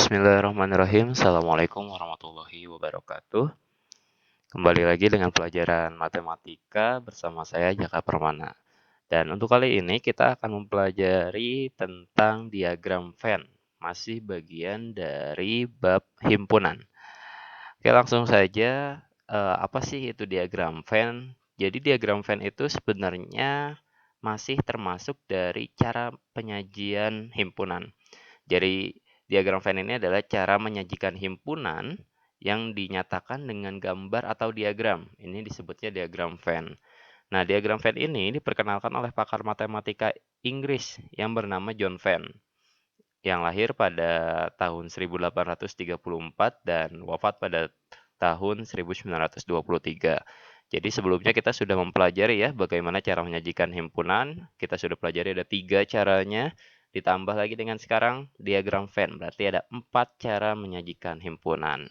Bismillahirrahmanirrahim. Assalamualaikum warahmatullahi wabarakatuh. Kembali lagi dengan pelajaran matematika bersama saya Jaka Permana. Dan untuk kali ini kita akan mempelajari tentang diagram Venn. Masih bagian dari bab himpunan. Oke, langsung saja. Apa sih itu diagram Venn? Jadi diagram Venn itu sebenarnya masih termasuk dari cara penyajian himpunan. Jadi diagram Venn ini adalah cara menyajikan himpunan yang dinyatakan dengan gambar atau diagram. Ini disebutnya diagram Venn. Nah, diagram Venn ini diperkenalkan oleh pakar matematika Inggris yang bernama John Venn, yang lahir pada tahun 1834 dan wafat pada tahun 1923. Jadi sebelumnya kita sudah mempelajari ya bagaimana cara menyajikan himpunan. Kita sudah pelajari ada 3 caranya. Ditambah lagi dengan sekarang diagram Venn. Berarti ada 4 cara menyajikan himpunan.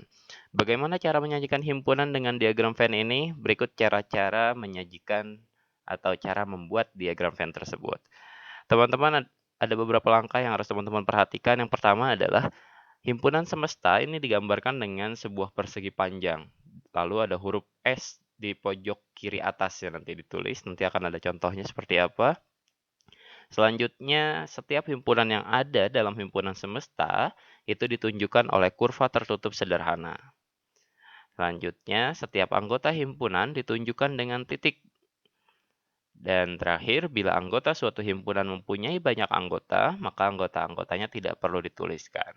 Bagaimana cara menyajikan himpunan dengan diagram Venn ini? Berikut cara-cara menyajikan atau cara membuat diagram Venn tersebut. Teman-teman, ada beberapa langkah yang harus teman-teman perhatikan. Yang pertama adalah himpunan semesta ini digambarkan dengan sebuah persegi panjang. Lalu ada huruf S di pojok kiri atas ya nanti ditulis. Nanti akan ada contohnya seperti apa. Selanjutnya, setiap himpunan yang ada dalam himpunan semesta itu ditunjukkan oleh kurva tertutup sederhana. Selanjutnya, setiap anggota himpunan ditunjukkan dengan titik. Dan terakhir, bila anggota suatu himpunan mempunyai banyak anggota, maka anggota-anggotanya tidak perlu dituliskan.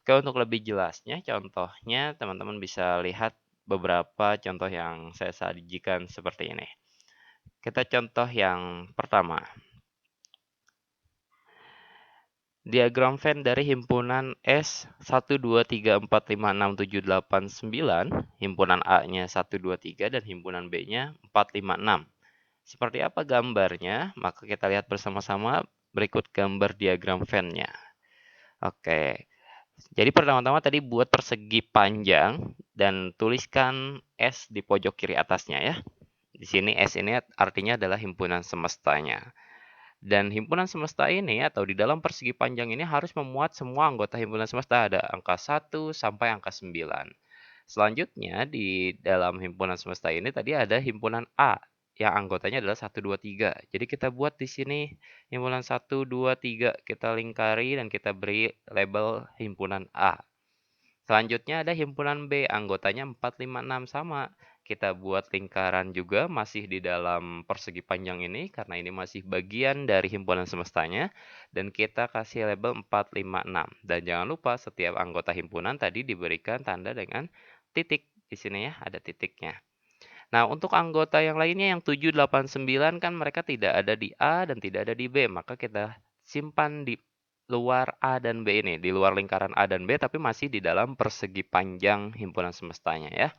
Oke, untuk lebih jelasnya, contohnya teman-teman bisa lihat beberapa contoh yang saya sajikan seperti ini. Kita contoh yang pertama. Diagram Venn dari himpunan S 1, 2, 3, 4, 5, 6, 7, 8, 9. Himpunan A-nya 1, 2, 3 dan himpunan B-nya 4, 5, 6. Seperti apa gambarnya? Maka kita lihat bersama-sama berikut gambar diagram Venn-nya. Oke. Jadi pertama-tama tadi buat persegi panjang dan tuliskan S di pojok kiri atasnya ya. Di sini S ini artinya adalah himpunan semestanya. Dan himpunan semesta ini atau di dalam persegi panjang ini harus memuat semua anggota himpunan semesta. Ada angka 1 sampai angka 9. Selanjutnya di dalam himpunan semesta ini tadi ada himpunan A yang anggotanya adalah 1, 2, 3. Jadi kita buat di sini himpunan 1, 2, 3. Kita lingkari dan kita beri label himpunan A. Selanjutnya ada himpunan B, anggotanya 4, 5, 6 sama. Kita buat lingkaran juga masih di dalam persegi panjang ini karena ini masih bagian dari himpunan semestanya dan kita kasih label 4, 5, 6. Dan jangan lupa setiap anggota himpunan tadi diberikan tanda dengan titik. Di sini ya ada titiknya. Nah, untuk anggota yang lainnya yang 7, 8, 9 kan mereka tidak ada di A dan tidak ada di B, maka kita simpan di luar A dan B ini, di luar lingkaran A dan B, tapi masih di dalam persegi panjang himpunan semestanya ya.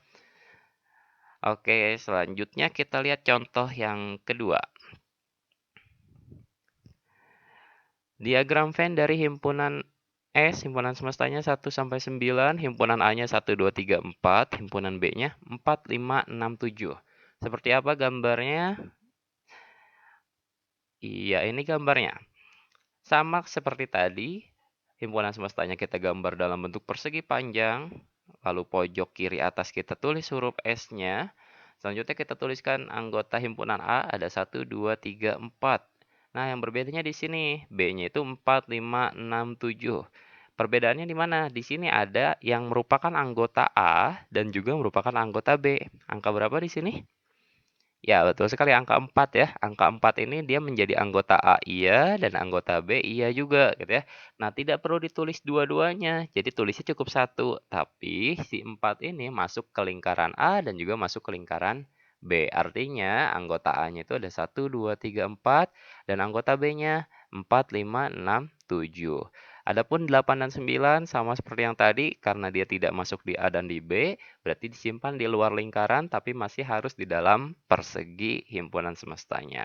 Oke, selanjutnya kita lihat contoh yang kedua. Diagram Venn dari himpunan S, himpunan semestanya 1 sampai 9, himpunan A-nya 1, 2, 3, 4, himpunan B-nya 4, 5, 6, 7. Seperti apa gambarnya? Iya, ini gambarnya. Sama seperti tadi, himpunan semestanya kita gambar dalam bentuk persegi panjang, lalu pojok kiri atas kita tulis huruf S-nya. Selanjutnya kita tuliskan anggota himpunan A ada 1, 2, 3, 4. Nah, yang berbedanya di sini, B-nya itu 4, 5, 6, 7. Perbedaannya di mana? Di sini ada yang merupakan anggota A dan juga merupakan anggota B. Angka berapa di sini? Ya, betul sekali angka 4 ya. Angka 4 ini dia menjadi anggota A iya dan anggota B iya juga gitu ya. Nah, tidak perlu ditulis dua-duanya. Jadi tulisnya cukup satu. Tapi si 4 ini masuk ke lingkaran A dan juga masuk ke lingkaran B. Artinya anggota A-nya itu ada 1, 2, 3, 4 dan anggota B-nya 4, 5, 6, 7. Adapun 8 dan 9 sama seperti yang tadi karena dia tidak masuk di A dan di B, berarti disimpan di luar lingkaran tapi masih harus di dalam persegi himpunan semestanya.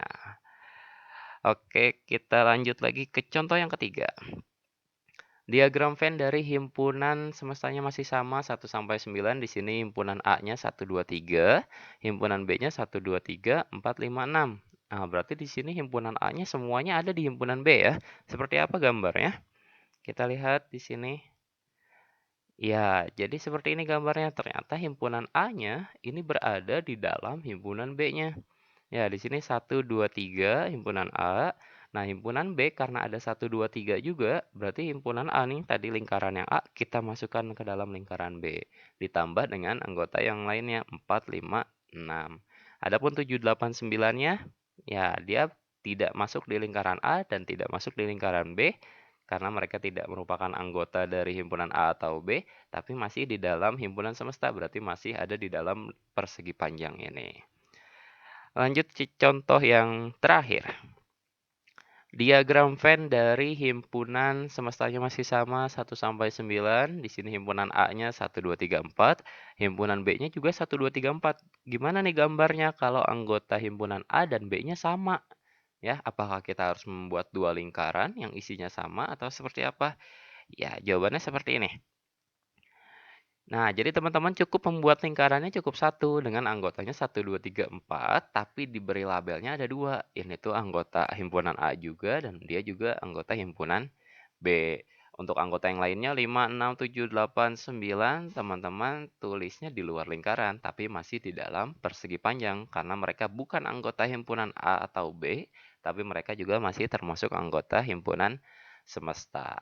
Oke, kita lanjut lagi ke contoh yang ketiga. Diagram Venn dari himpunan semestanya masih sama 1 sampai 9. Di sini himpunan A-nya 1, 2, 3, himpunan B-nya 1, 2, 3, 4, 5, 6. Nah, berarti di sini himpunan A-nya semuanya ada di himpunan B ya. Seperti apa gambarnya? Kita lihat di sini. Ya, jadi seperti ini gambarnya. Ternyata himpunan A-nya ini berada di dalam himpunan B-nya. Ya, di sini 1, 2, 3 himpunan A. Nah, himpunan B karena ada 1, 2, 3 juga, berarti himpunan A nih, tadi lingkaran yang A, kita masukkan ke dalam lingkaran B. Ditambah dengan anggota yang lainnya, 4, 5, 6. Adapun 7, 8, 9-nya, ya dia tidak masuk di lingkaran A dan tidak masuk di lingkaran B, karena mereka tidak merupakan anggota dari himpunan A atau B, tapi masih di dalam himpunan semesta, berarti masih ada di dalam persegi panjang ini. Lanjut contoh yang terakhir. Diagram Venn dari himpunan semestanya masih sama 1 sampai 9. Di sini himpunan A-nya 1 2 3 4, himpunan B-nya juga 1 2 3 4. Gimana nih gambarnya kalau anggota himpunan A dan B-nya sama? Ya, apakah kita harus membuat dua lingkaran yang isinya sama atau seperti apa? Ya, jawabannya seperti ini. Nah, jadi teman-teman cukup membuat lingkarannya cukup satu dengan anggotanya 1, 2, 3, 4, tapi diberi labelnya ada dua. Ini tuh anggota himpunan A juga dan dia juga anggota himpunan B. Untuk anggota yang lainnya 5, 6, 7, 8, 9, teman-teman tulisnya di luar lingkaran, tapi masih di dalam persegi panjang karena mereka bukan anggota himpunan A atau B, tapi mereka juga masih termasuk anggota himpunan semesta.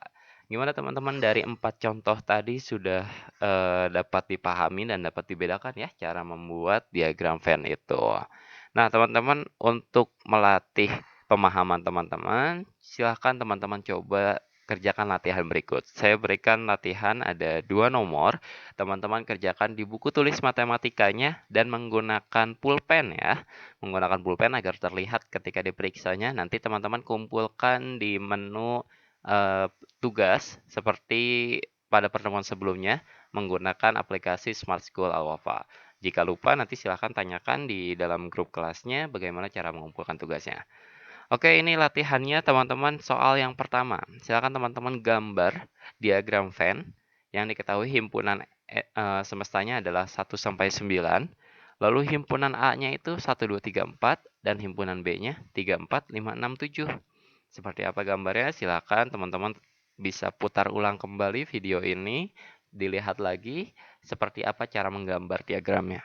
Gimana teman-teman dari 4 contoh tadi sudah dapat dipahami dan dapat dibedakan ya cara membuat diagram Venn itu. Nah, teman-teman untuk melatih pemahaman teman-teman, silahkan teman-teman coba kerjakan latihan berikut. Saya berikan latihan ada 2 nomor, teman-teman kerjakan di buku tulis matematikanya dan menggunakan pulpen ya. Menggunakan pulpen agar terlihat ketika diperiksanya, nanti teman-teman kumpulkan di menu tugas seperti pada pertemuan sebelumnya menggunakan aplikasi Smart School Alwafa. Jika lupa, nanti silahkan tanyakan di dalam grup kelasnya bagaimana cara mengumpulkan tugasnya. Oke, ini latihannya teman-teman soal yang pertama. Silakan teman-teman gambar diagram Venn yang diketahui himpunan semestanya adalah 1 sampai 9. Lalu himpunan A-nya itu 1, 2, 3, 4 dan himpunan B-nya 3, 4, 5, 6, 7. Seperti apa gambarnya? Silakan teman-teman bisa putar ulang kembali video ini, dilihat lagi seperti apa cara menggambar diagramnya.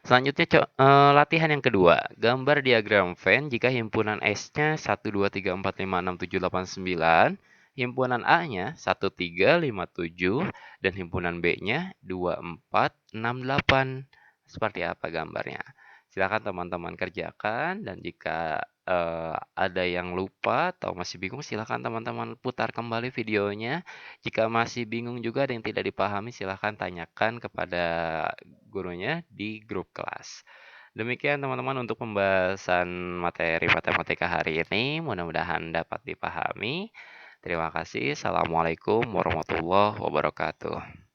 Selanjutnya latihan yang kedua, gambar diagram Venn jika himpunan S-nya 1, 2, 3, 4, 5, 6, 7, 8, 9, himpunan A-nya 1, 3, 5, 7, dan himpunan B-nya 2, 4, 6, 8. Seperti apa gambarnya? Silakan teman-teman kerjakan dan jika ada yang lupa atau masih bingung, silakan teman-teman putar kembali videonya. Jika masih bingung juga ada yang tidak dipahami, silakan tanyakan kepada gurunya di grup kelas. Demikian teman-teman untuk pembahasan materi matematika hari ini. Mudah-mudahan dapat dipahami. Terima kasih. Assalamualaikum warahmatullahi wabarakatuh.